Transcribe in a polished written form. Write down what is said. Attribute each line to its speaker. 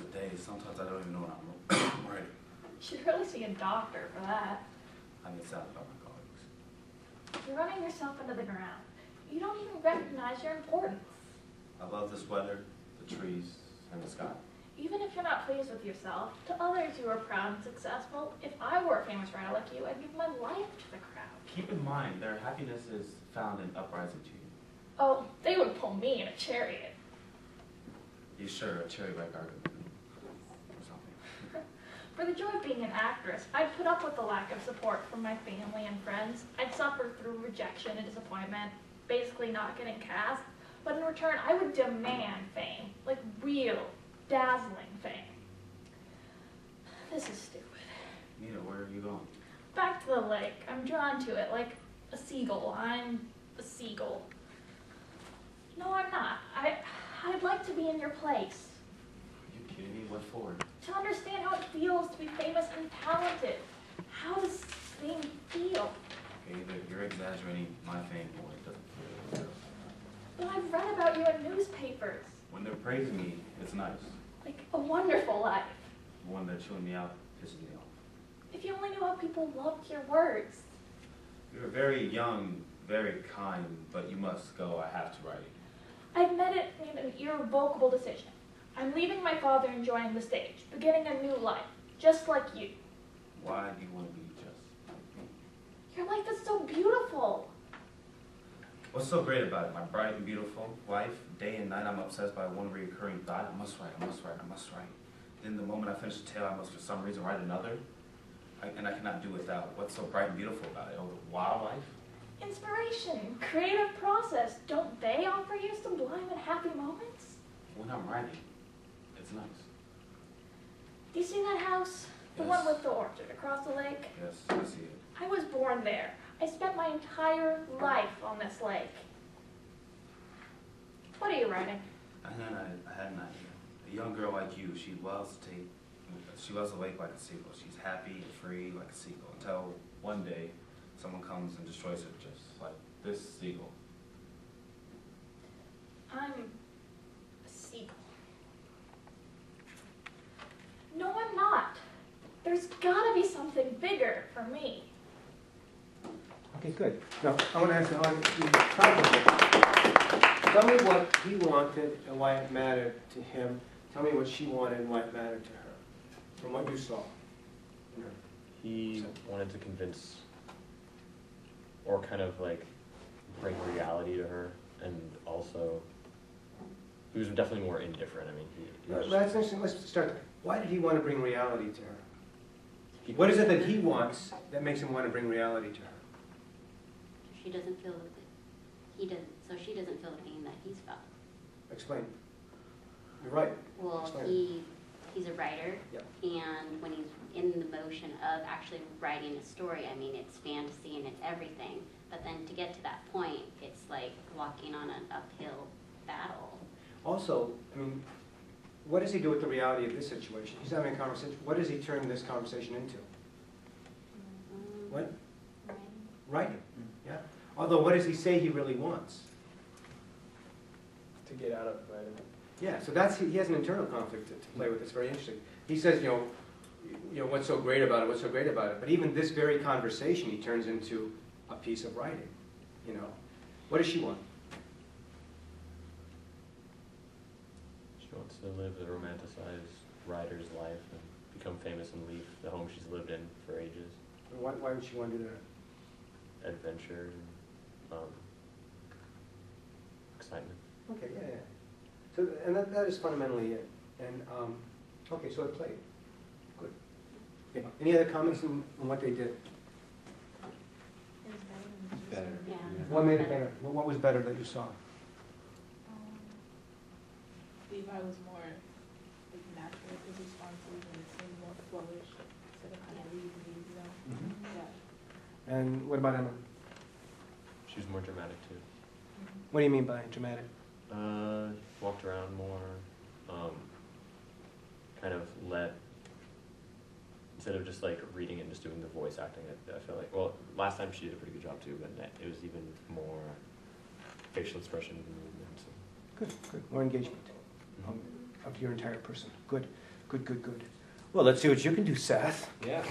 Speaker 1: for days. Sometimes I don't even know what I'm writing.
Speaker 2: You should really see a doctor for that.
Speaker 1: I get sad about my colleagues.
Speaker 2: You're running yourself into the ground. You don't even recognize your importance.
Speaker 1: I love this weather, the trees, and the sky.
Speaker 2: Even if you're not pleased with yourself, to others you are proud and successful. If I were a famous writer like you, I'd give my life to the crowd.
Speaker 1: Keep in mind, their happiness is found in uprising to you.
Speaker 2: Oh, they would pull me in a chariot.
Speaker 1: You sure a cherry-like argument or something?
Speaker 2: For the joy of being an actress, I'd put up with the lack of support from my family and friends. I'd suffer through rejection and disappointment, basically not getting cast. But in return, I would demand fame, like real, dazzling fame. This is stupid.
Speaker 1: Nita, where are you going?
Speaker 2: Back to the lake. I'm drawn to it like a seagull. I'm a seagull. No, I'm not. I'd like to be in your place.
Speaker 1: Are you kidding me? What for?
Speaker 2: To understand how it feels to be famous and talented. How does fame feel?
Speaker 1: Okay, either you're exaggerating my fame or it doesn't feel.
Speaker 2: But I've read about you in newspapers.
Speaker 1: When they're praising me, it's nice.
Speaker 2: Like a wonderful life.
Speaker 1: When they're chewing me out, pisses me off.
Speaker 2: If you only knew how people loved your words.
Speaker 1: You're very young, very kind, but you must go. I have to write.
Speaker 2: I've made an irrevocable decision. I'm leaving my father and joining the stage, beginning a new life, just like you.
Speaker 1: Why do you want to be just like me?
Speaker 2: Your life is so beautiful.
Speaker 1: What's so great about it? My bright and beautiful life. Day and night I'm obsessed by one recurring thought. I must write, I must write, I must write. Then the moment I finish the tale, I must for some reason write another. And I cannot do without. What's so bright and beautiful about it? Oh, the wildlife?
Speaker 2: Inspiration, creative process. Don't they offer you sublime and happy moments?
Speaker 1: When I'm writing, it's nice.
Speaker 2: Do you see that house? The
Speaker 1: Yes.
Speaker 2: one with the orchard across the lake?
Speaker 1: Yes, I see it.
Speaker 2: I was born there. I spent my entire life on this lake. What are you writing?
Speaker 1: I had an idea. A young girl like you, she wells awake like a seagull. She's happy and free like a seagull until one day someone comes and destroys her just like this seagull.
Speaker 2: I'm a seagull. No, I'm not. There's gotta be something bigger for me.
Speaker 3: Okay, good. Now, I want to ask you, tell me what he wanted and why it mattered to him. Tell me what she wanted and why it mattered to her, from what you saw in her.
Speaker 4: He wanted to convince, or kind of like bring reality to her, and also he was definitely more indifferent. I mean, he was
Speaker 3: That's interesting. Let's start there. Why did he want to bring reality to her? What is it that he wants that makes him want to bring reality to her?
Speaker 5: She doesn't feel he doesn't. So she doesn't feel the pain that he's felt.
Speaker 3: Explain. You're right.
Speaker 5: Well,
Speaker 3: Explain.
Speaker 5: he's a writer,
Speaker 3: Yep.
Speaker 5: and when he's in the motion of actually writing a story, I mean, it's fantasy and it's everything. But then to get to that point, it's like walking on an uphill battle.
Speaker 3: Also, I mean, what does he do with the reality of this situation? He's having a conversation. What does he turn this conversation into? What?
Speaker 5: Right.
Speaker 3: Writing. Yeah. Although, what does he say he really wants?
Speaker 6: To get out of writing.
Speaker 3: Yeah. So he has an internal conflict to play with. It's very interesting. He says, you know, what's so great about it? What's so great about it? But even this very conversation, he turns into a piece of writing. You know, what does she want?
Speaker 4: She wants to live a romanticized writer's life and become famous and leave the home she's lived in for ages.
Speaker 3: Why would she want to do that?
Speaker 4: Adventure, excitement.
Speaker 3: Okay. Yeah. Yeah. So, and that is fundamentally it. And okay, so it played. Good. Okay. Any other comments on what they did?
Speaker 5: Yeah.
Speaker 3: What made it better? What was better that you saw?
Speaker 7: Levi was more like natural with his responses and it seemed more flowish instead of kind of lead, you know?
Speaker 3: Mm-hmm.
Speaker 7: Yeah.
Speaker 3: And what about Emma?
Speaker 4: She was more dramatic too.
Speaker 3: What do you mean by dramatic?
Speaker 4: Walked around more, kind of instead of just like reading it and just doing the voice acting, I feel like, well, last time she did a pretty good job too, but it was even more facial expression and movement.
Speaker 3: Good, good. More engagement of your entire person. Good. Good. Well, let's see what you can do, Seth.
Speaker 4: Yeah.